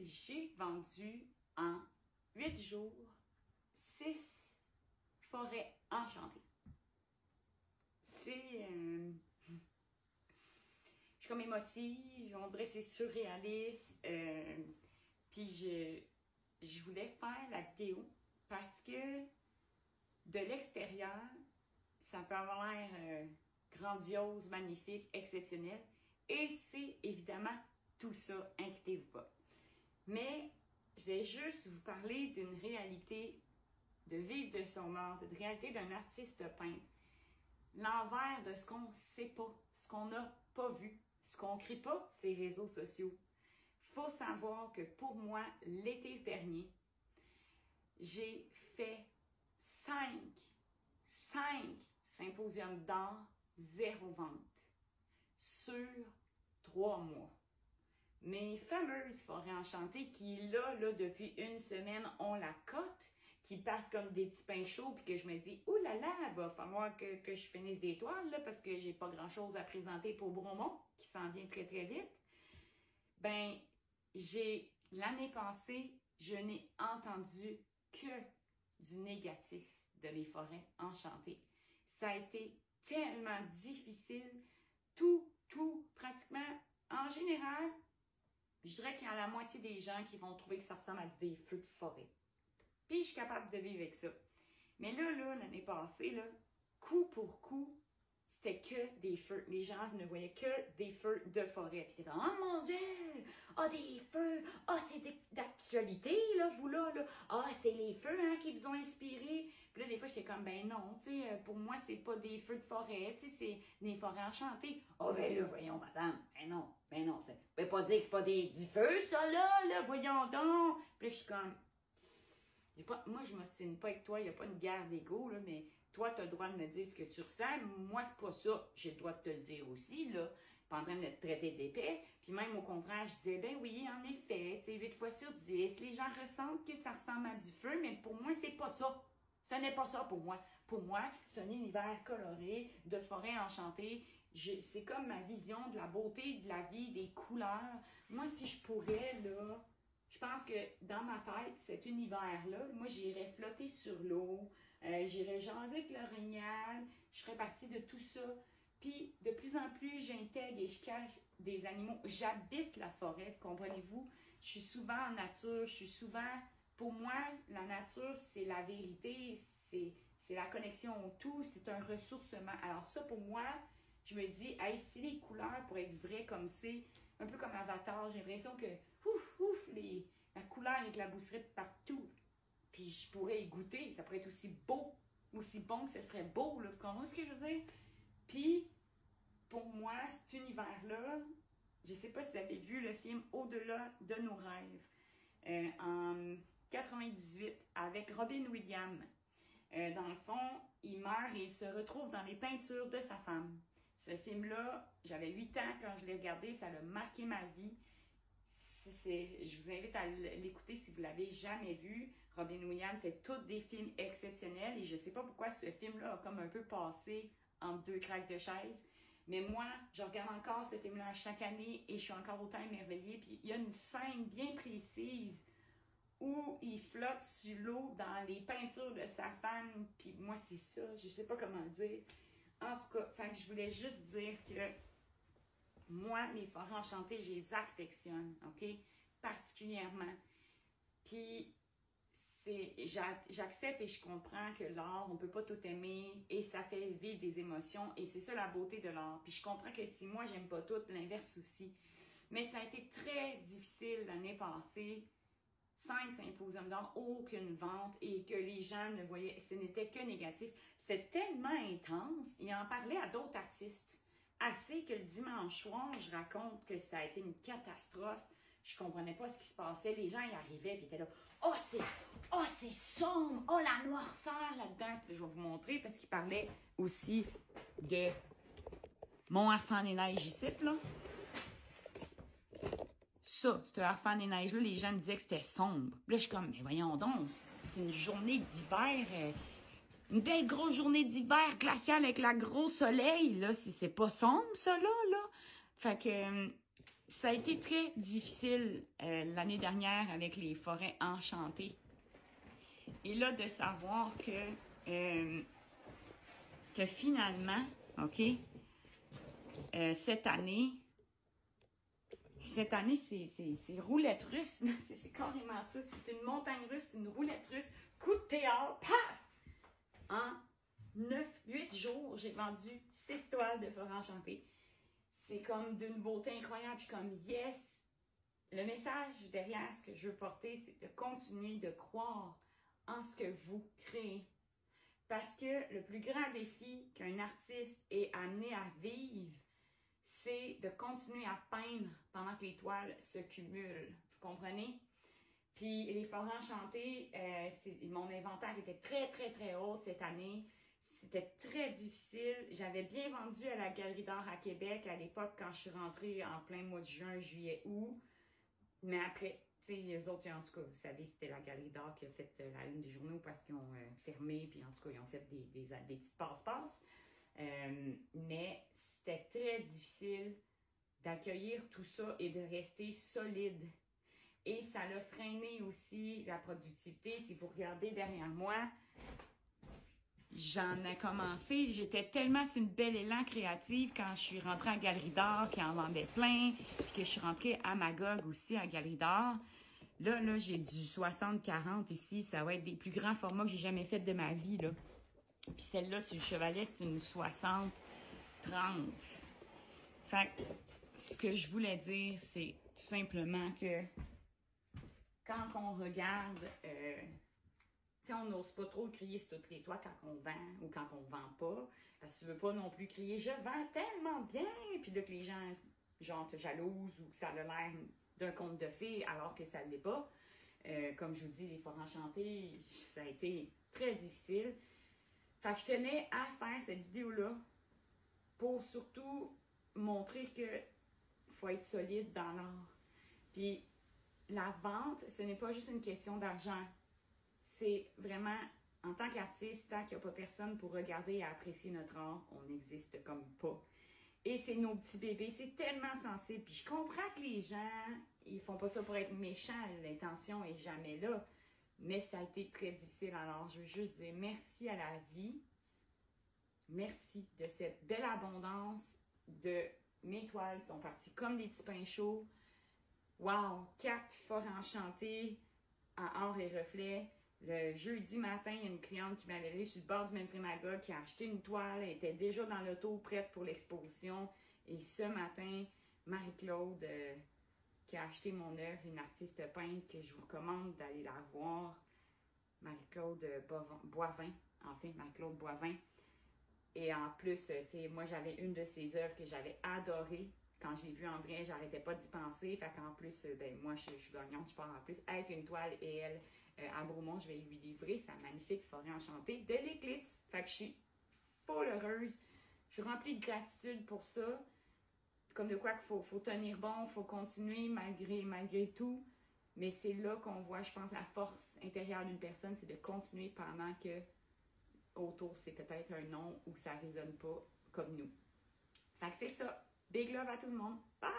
j'ai vendu en 8 jours 6 forêts enchantées. C'est... je suis comme émotive, on dirait que c'est surréaliste. Puis je voulais faire la vidéo parce que de l'extérieur, ça peut avoir l'air grandiose, magnifique, exceptionnel. Et c'est évidemment tout ça, inquiétez-vous pas. Mais je vais juste vous parler d'une réalité de vivre de son art, de réalité d'un artiste peintre. L'envers de ce qu'on ne sait pas, ce qu'on n'a pas vu, ce qu'on ne crée pas, ces réseaux sociaux. Il faut savoir que pour moi, l'été dernier, j'ai fait 5 symposiums d'art, 0 vente, sur 3 mois. Mes fameuses forêts enchantées qui, là, depuis une semaine, ont la cote, qui partent comme des petits pains chauds, puis que je me dis, oh là là, il va falloir que je finisse des toiles, là, parce que j'ai pas grand-chose à présenter pour Bromont, qui s'en vient très, très vite. Ben, l'année passée, je n'ai entendu que du négatif de mes forêts enchantées. Ça a été tellement difficile, pratiquement, en général, je dirais qu'il y a la moitié des gens qui vont trouver que ça ressemble à des feux de forêt. Puis, je suis capable de vivre avec ça. Mais là, l'année passée, là, coup pour coup, c'était que des feux. Les gens ne voyaient que des feux de forêt. Puis, oh mon Dieu! Ah, des feux! Ah, c'est d'actualité, là, vous là! Ah, c'est les feux, hein, qui vous ont inspiré. Puis là, des fois, j'étais comme, ben non, tu sais, pour moi, c'est pas des feux de forêt, tu sais, c'est des forêts enchantées. Ah, ben là, voyons, madame. Ben non, ça veut pas dire que c'est pas du feu, ça, là, voyons donc. Puis là, je suis comme, moi, je ne m'ostine pas avec toi, il n'y a pas une guerre d'ego, là, mais toi, tu as le droit de me dire ce que tu ressens. Moi, c'est pas ça. J'ai le droit de te le dire aussi, là. Pas en train de te traiter d'épais. Puis même au contraire, je disais, ben oui, en effet, tu sais, 8 fois sur 10, les gens ressentent que ça ressemble à du feu, mais pour moi, c'est pas ça. Ce n'est pas ça pour moi. Pour moi, c'est un univers coloré, de forêt enchantée. C'est comme ma vision de la beauté, de la vie, des couleurs. Moi, si je pourrais, là... Je pense que dans ma tête, cet univers-là, moi, j'irais flotter sur l'eau, j'irais jaser avec l'orignal, je ferais partie de tout ça. Puis, de plus en plus, j'intègre et je cache des animaux. J'habite la forêt, comprenez-vous? Je suis souvent en nature, je suis souvent... Pour moi, la nature, c'est la vérité, c'est la connexion au tout, c'est un ressourcement. Alors ça, pour moi, je me dis, hey, si les couleurs pour être vraies comme c'est, un peu comme Avatar, j'ai l'impression que, la couleur éclabousserait de partout. Puis je pourrais y goûter, ça pourrait être aussi beau, aussi bon que ce serait beau, là. Vous comprenez ce que je veux dire? Puis, pour moi, cet univers-là, je ne sais pas si vous avez vu le film Au-delà de nos rêves, en 98, avec Robin Williams. Dans le fond, il meurt et il se retrouve dans les peintures de sa femme. Ce film-là, j'avais 8 ans quand je l'ai regardé, ça a marqué ma vie. Je vous invite à l'écouter si vous ne l'avez jamais vu. Robin Williams fait tous des films exceptionnels et je ne sais pas pourquoi ce film-là a comme un peu passé entre 2 craques de chaise. Mais moi, je regarde encore ce film-là chaque année et je suis encore autant émerveillée. Puis il y a une scène bien précise où il flotte sur l'eau dans les peintures de sa femme. Puis moi, c'est ça, je ne sais pas comment le dire. En tout cas, je voulais juste dire que moi, les forêts enchantées, je les affectionne, OK? Particulièrement. Puis, j'accepte et je comprends que l'art, on ne peut pas tout aimer et ça fait vivre des émotions et c'est ça la beauté de l'art. Puis je comprends que si moi, j'aime pas tout, l'inverse aussi. Mais ça a été très difficile l'année passée. 5 symposiums d'art, aucune vente et que les gens ne voyaient, ce n'était que négatif. C'était tellement intense, il en parlait à d'autres artistes. Assez que le dimanche soir, je raconte que ça a été une catastrophe. Je comprenais pas ce qui se passait. Les gens y arrivaient et étaient là. Oh, c'est sombre. Oh, la noirceur là-dedans. Puis je vais vous montrer parce qu'il parlait aussi de mon Harfang des Neiges ici, là. Ça, ce Harfang des Neiges-là, les gens me disaient que c'était sombre. Là, je suis comme, mais voyons donc, c'est une journée d'hiver, une belle grosse journée d'hiver glaciale avec la gros soleil, là. C'est pas sombre, ça, là. Fait que, ça a été très difficile l'année dernière avec les forêts enchantées. Et là, de savoir que finalement, OK, cette année, c'est roulette russe. C'est carrément ça. C'est une montagne russe, une roulette russe. Coup de théâtre, paf! En 8 jours, j'ai vendu 6 toiles de forêt enchantée. C'est comme d'une beauté incroyable. Je suis comme, yes! Le message derrière ce que je veux porter, c'est de continuer de croire en ce que vous créez. Parce que le plus grand défi qu'un artiste est amené à vivre, c'est de continuer à peindre pendant que les toiles se cumulent. Vous comprenez? Puis les forêts enchantées, mon inventaire était très, très, très haut cette année. C'était très difficile. J'avais bien vendu à la Galerie d'art à Québec à l'époque quand je suis rentrée en plein mois de juin, juillet, août. Mais après, tu sais, les autres, en tout cas, vous savez, c'était la Galerie d'art qui a fait la une des journaux parce qu'ils ont fermé, puis en tout cas, ils ont fait des petites passe-passe. Mais c'était très difficile d'accueillir tout ça et de rester solide. Et ça l'a freiné aussi la productivité. Si vous regardez derrière moi, j'en ai commencé. J'étais tellement sur une belle élan créative quand je suis rentrée à Galerie d'art, qui en vendait plein, puis que je suis rentrée à Magog aussi à Galerie d'art. Là, j'ai du 60-40 ici. Ça va être des plus grands formats que j'ai jamais fait de ma vie, là. Puis celle-là, sur le chevalet, c'est une 60-30. Fait que, ce que je voulais dire, c'est tout simplement que quand on regarde, tu sais, on n'ose pas trop crier sur toutes les toits quand on vend ou quand on vend pas. Parce que tu veux pas non plus crier « Je vends tellement bien! » Puis là, que les gens, genre, te jalousent ou que ça a l'air d'un conte de fées alors que ça ne l'est pas. Comme je vous dis, les forêts enchantées, ça a été très difficile. Fait que je tenais à faire cette vidéo-là pour surtout montrer que faut être solide dans l'art. Puis la vente, ce n'est pas juste une question d'argent. C'est vraiment, en tant qu'artiste, tant qu'il n'y a pas personne pour regarder et apprécier notre art, on n'existe comme pas. Et c'est nos petits bébés, c'est tellement sensible. Puis je comprends que les gens, ils font pas ça pour être méchants, l'intention est jamais là. Mais ça a été très difficile. Alors, je veux juste dire merci à la vie. Merci de cette belle abondance de mes toiles sont parties comme des petits pains chauds. Wow! 4 forêts enchantées en or et reflets. Le jeudi matin, il y a une cliente qui m'avait allé sur le bord du Mainframe Magog qui a acheté une toile. Elle était déjà dans l'auto, prête pour l'exposition. Et ce matin, Marie-Claude, qui a acheté mon œuvre, une artiste peintre que je vous recommande d'aller la voir. Marie-Claude Boivin, enfin, Marie-Claude Boivin. Et en plus, tu sais, moi, j'avais une de ses œuvres que j'avais adorée. Quand je l'ai vue en vrai, j'arrêtais pas d'y penser. Fait qu'en plus, ben, moi, je suis gagnante, je pars en plus avec une toile et elle, à Bromont, je vais lui livrer sa magnifique forêt enchantée de l'éclipse. Fait que je suis full heureuse. Je suis remplie de gratitude pour ça. Comme de quoi qu'il faut tenir bon, il faut continuer malgré tout. Mais c'est là qu'on voit, je pense, la force intérieure d'une personne, c'est de continuer pendant que autour, c'est peut-être un non ou ça ne résonne pas comme nous. Fait que c'est ça. Big love à tout le monde. Bye!